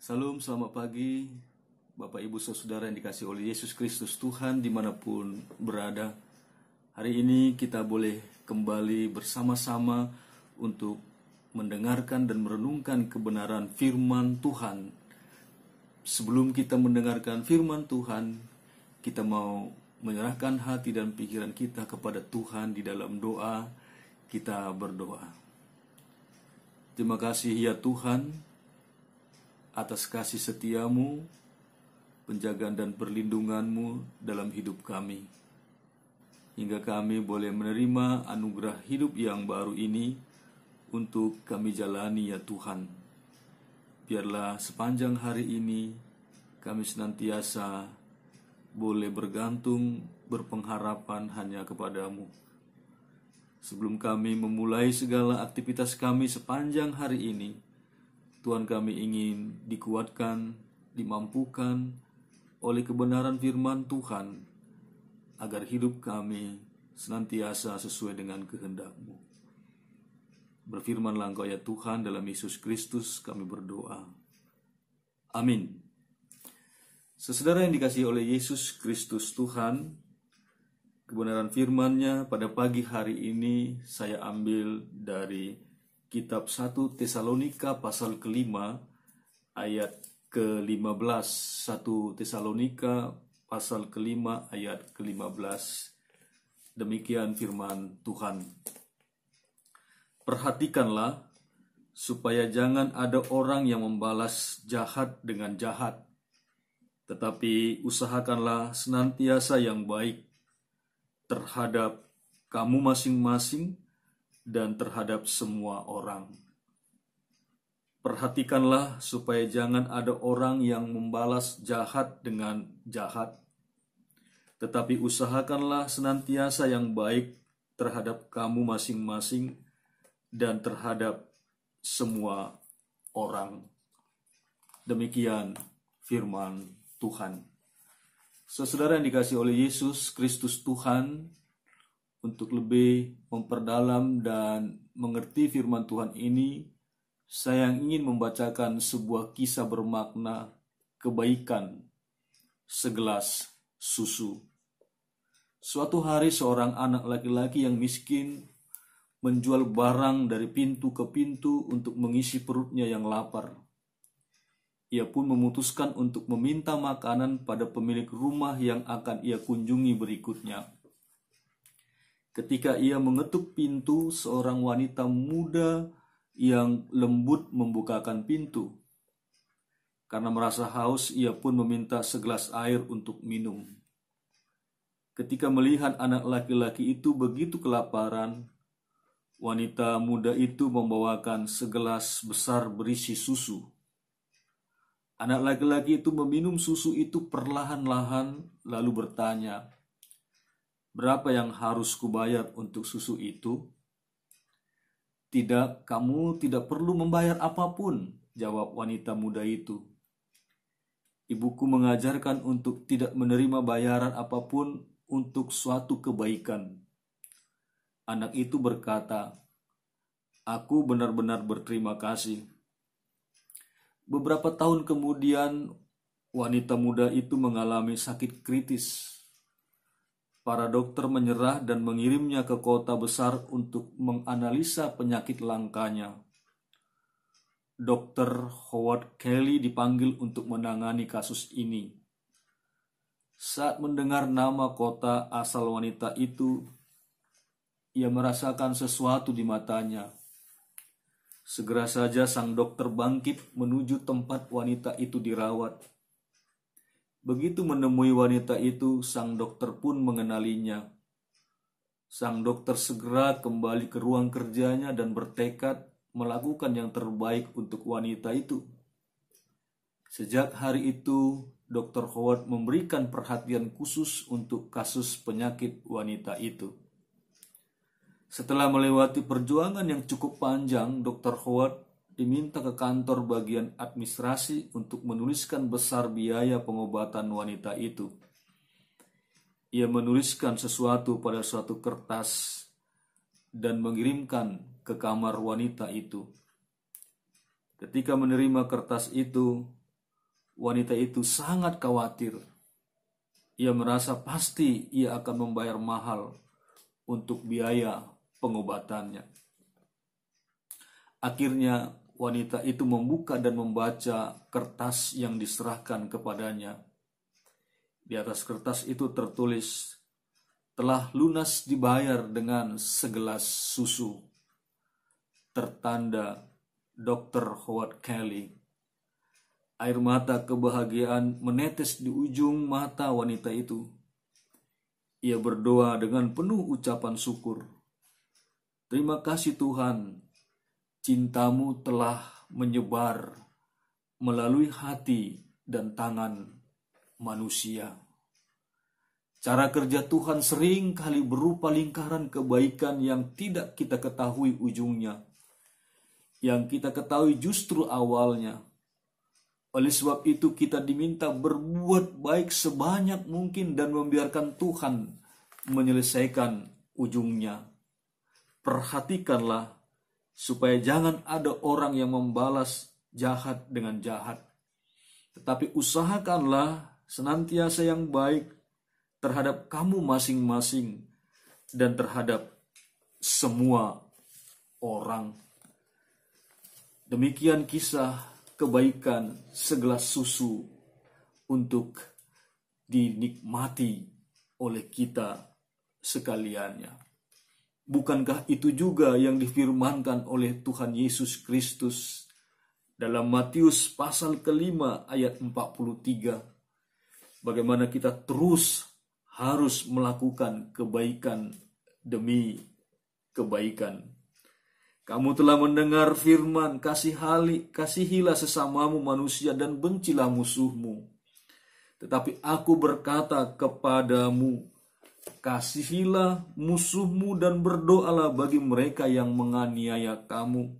Salam, selamat pagi Bapak Ibu Saudara yang dikasihi oleh Yesus Kristus Tuhan dimanapun berada. Hari ini kita boleh kembali bersama-sama untuk mendengarkan dan merenungkan kebenaran firman Tuhan. Sebelum kita mendengarkan firman Tuhan, kita mau menyerahkan hati dan pikiran kita kepada Tuhan di dalam doa. Kita berdoa. Terima kasih ya Tuhan atas kasih setiamu, penjagaan dan perlindunganmu dalam hidup kami. Hingga kami boleh menerima anugerah hidup yang baru ini untuk kami jalani ya Tuhan. Biarlah sepanjang hari ini kami senantiasa boleh bergantung, berpengharapan hanya kepadamu. Sebelum kami memulai segala aktivitas kami sepanjang hari ini, Tuhan, kami ingin dikuatkan, dimampukan oleh kebenaran firman Tuhan, agar hidup kami senantiasa sesuai dengan kehendak-Mu. Berfirmanlah Engkau ya Tuhan, dalam Yesus Kristus kami berdoa. Amin. Saudara yang dikasihi oleh Yesus Kristus Tuhan, kebenaran firman-Nya pada pagi hari ini saya ambil dari Kitab 1 Tesalonika pasal ke-5 ayat ke-15. 1 Tesalonika pasal ke-5 ayat ke-15. Demikian firman Tuhan. Perhatikanlah supaya jangan ada orang yang membalas jahat dengan jahat, tetapi usahakanlah senantiasa yang baik terhadap kamu masing-masing dan terhadap semua orang. Perhatikanlah supaya jangan ada orang yang membalas jahat dengan jahat, tetapi usahakanlah senantiasa yang baik terhadap kamu masing-masing dan terhadap semua orang. Demikian firman Tuhan. Saudara yang dikasihi oleh Yesus Kristus Tuhan, untuk lebih memperdalam dan mengerti firman Tuhan ini, saya ingin membacakan sebuah kisah bermakna kebaikan segelas susu. Suatu hari seorang anak laki-laki yang miskin menjual barang dari pintu ke pintu untuk mengisi perutnya yang lapar. Ia pun memutuskan untuk meminta makanan pada pemilik rumah yang akan ia kunjungi berikutnya. Ketika ia mengetuk pintu, seorang wanita muda yang lembut membukakan pintu. Karena merasa haus, ia pun meminta segelas air untuk minum. Ketika melihat anak laki-laki itu begitu kelaparan, wanita muda itu membawakan segelas besar berisi susu. Anak laki-laki itu meminum susu itu perlahan-lahan, lalu bertanya, "Berapa yang harus kubayar untuk susu itu?" "Tidak, kamu tidak perlu membayar apapun," jawab wanita muda itu. "Ibuku mengajarkan untuk tidak menerima bayaran apapun untuk suatu kebaikan." Anak itu berkata, "Aku benar-benar berterima kasih." Beberapa tahun kemudian, wanita muda itu mengalami sakit kritis. Para dokter menyerah dan mengirimnya ke kota besar untuk menganalisa penyakit langkanya. Dr. Howard Kelly dipanggil untuk menangani kasus ini. Saat mendengar nama kota asal wanita itu, ia merasakan sesuatu di matanya. Segera saja sang dokter bangkit menuju tempat wanita itu dirawat. Begitu menemui wanita itu, sang dokter pun mengenalinya. Sang dokter segera kembali ke ruang kerjanya dan bertekad melakukan yang terbaik untuk wanita itu. Sejak hari itu, Dr. Howard memberikan perhatian khusus untuk kasus penyakit wanita itu. Setelah melewati perjuangan yang cukup panjang, Dr. Howard diminta ke kantor bagian administrasi untuk menuliskan besar biaya pengobatan wanita itu. Ia menuliskan sesuatu pada suatu kertas dan mengirimkan ke kamar wanita itu. Ketika menerima kertas itu, wanita itu sangat khawatir. Ia merasa pasti ia akan membayar mahal untuk biaya pengobatannya. Akhirnya wanita itu membuka dan membaca kertas yang diserahkan kepadanya. Di atas kertas itu tertulis, telah lunas dibayar dengan segelas susu. Tertanda Dr. Howard Kelly. Air mata kebahagiaan menetes di ujung mata wanita itu. Ia berdoa dengan penuh ucapan syukur. Terima kasih Tuhan, cintamu telah menyebar melalui hati dan tangan manusia. Cara kerja Tuhan sering kali berupa lingkaran kebaikan yang tidak kita ketahui ujungnya. Yang kita ketahui justru awalnya. Oleh sebab itu kita diminta berbuat baik sebanyak mungkin dan membiarkan Tuhan menyelesaikan ujungnya. Perhatikanlah supaya jangan ada orang yang membalas jahat dengan jahat. Tetapi usahakanlah senantiasa yang baik terhadap kamu masing-masing dan terhadap semua orang. Demikian kisah kebaikan segelas susu untuk dinikmati oleh kita sekaliannya. Bukankah itu juga yang difirmankan oleh Tuhan Yesus Kristus dalam Matius pasal ke-5 ayat 43? Bagaimana kita terus harus melakukan kebaikan demi kebaikan. Kamu telah mendengar firman, kasihilah sesamamu manusia dan bencilah musuhmu. Tetapi aku berkata kepadamu, kasihilah musuhmu dan berdoalah bagi mereka yang menganiaya kamu.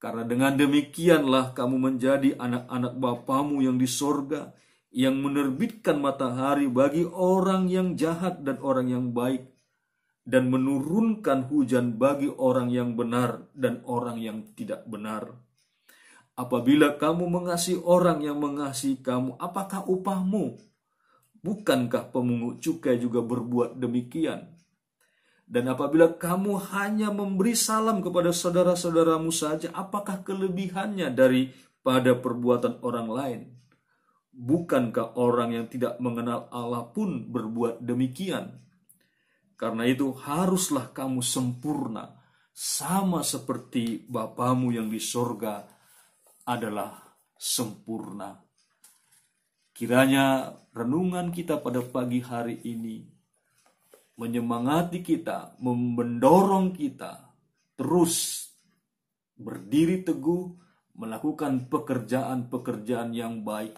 Karena dengan demikianlah kamu menjadi anak-anak Bapamu yang di sorga, yang menerbitkan matahari bagi orang yang jahat dan orang yang baik, dan menurunkan hujan bagi orang yang benar dan orang yang tidak benar. Apabila kamu mengasihi orang yang mengasihi kamu, apakah upahmu? Bukankah pemungut cukai juga berbuat demikian? Dan apabila kamu hanya memberi salam kepada saudara-saudaramu saja, apakah kelebihannya daripada perbuatan orang lain? Bukankah orang yang tidak mengenal Allah pun berbuat demikian? Karena itu haruslah kamu sempurna, sama seperti Bapamu yang di sorga adalah sempurna. Kiranya renungan kita pada pagi hari ini menyemangati kita, mendorong kita terus berdiri teguh, melakukan pekerjaan-pekerjaan yang baik.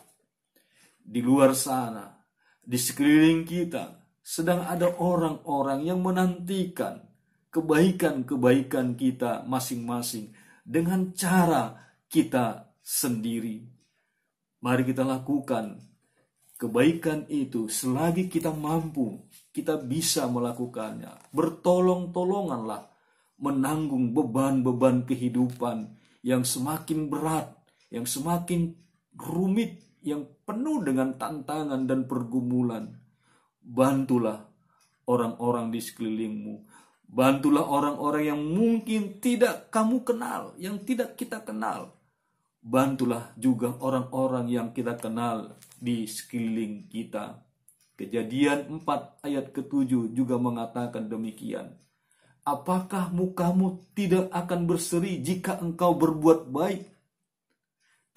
Di luar sana, di sekeliling kita, sedang ada orang-orang yang menantikan kebaikan-kebaikan kita masing-masing dengan cara kita sendiri. Mari kita lakukan kebaikan itu selagi kita mampu, kita bisa melakukannya. Bertolong-tolonganlah menanggung beban-beban kehidupan yang semakin berat, yang semakin rumit, yang penuh dengan tantangan dan pergumulan. Bantulah orang-orang di sekelilingmu. Bantulah orang-orang yang mungkin tidak kamu kenal, yang tidak kita kenal. Bantulah juga orang-orang yang kita kenal di sekeliling kita. Kejadian 4 ayat ke-7 juga mengatakan demikian. Apakah mukamu tidak akan berseri jika engkau berbuat baik?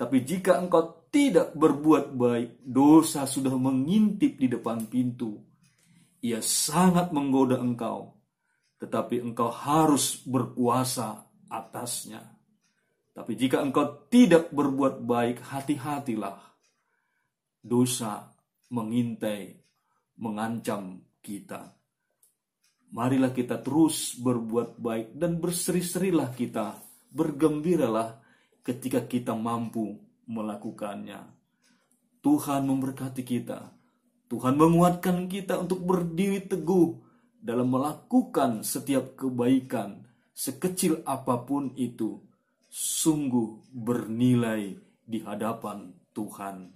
Tapi jika engkau tidak berbuat baik, dosa sudah mengintip di depan pintu. Ia sangat menggoda engkau, tetapi engkau harus berkuasa atasnya. Tapi jika engkau tidak berbuat baik, hati-hatilah. Dosa mengintai, mengancam kita. Marilah kita terus berbuat baik dan berseri-serilah kita, bergembiralah ketika kita mampu melakukannya. Tuhan memberkati kita. Tuhan menguatkan kita untuk berdiri teguh dalam melakukan setiap kebaikan, sekecil apapun itu, sungguh bernilai di hadapan Tuhan.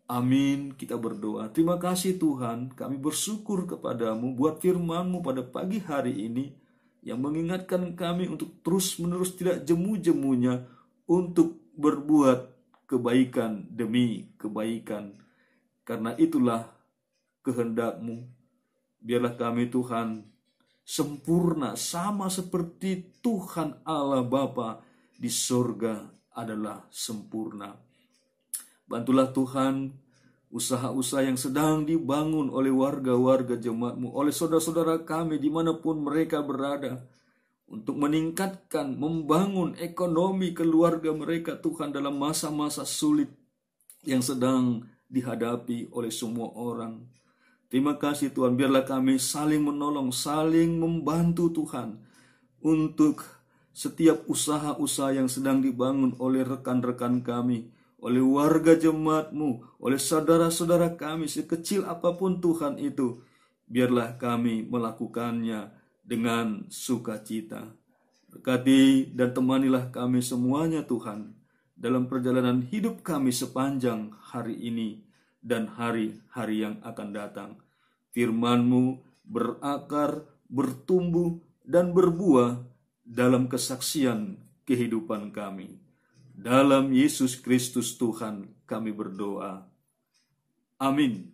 Amin, kita berdoa. Terima kasih Tuhan, kami bersyukur kepadamu buat firman-Mu pada pagi hari ini yang mengingatkan kami untuk terus-menerus tidak jemu-jemunya untuk berbuat kebaikan demi kebaikan. Karena itulah kehendak-Mu. Biarlah kami Tuhan sempurna sama seperti Tuhan Allah Bapa di surga adalah sempurna. Bantulah Tuhan usaha-usaha yang sedang dibangun oleh warga-warga jemaat-Mu, oleh saudara-saudara kami dimanapun mereka berada, untuk meningkatkan, membangun ekonomi keluarga mereka Tuhan dalam masa-masa sulit yang sedang dihadapi oleh semua orang. Terima kasih Tuhan, biarlah kami saling menolong, saling membantu Tuhan, untuk setiap usaha-usaha yang sedang dibangun oleh rekan-rekan kami, oleh warga jemaat-Mu, oleh saudara-saudara kami, sekecil apapun Tuhan itu, biarlah kami melakukannya dengan sukacita. Berkati dan temanilah kami semuanya Tuhan, dalam perjalanan hidup kami sepanjang hari ini dan hari-hari yang akan datang. Firman-Mu berakar, bertumbuh, dan berbuah dalam kesaksian kehidupan kami. Dalam Yesus Kristus Tuhan kami berdoa. Amin.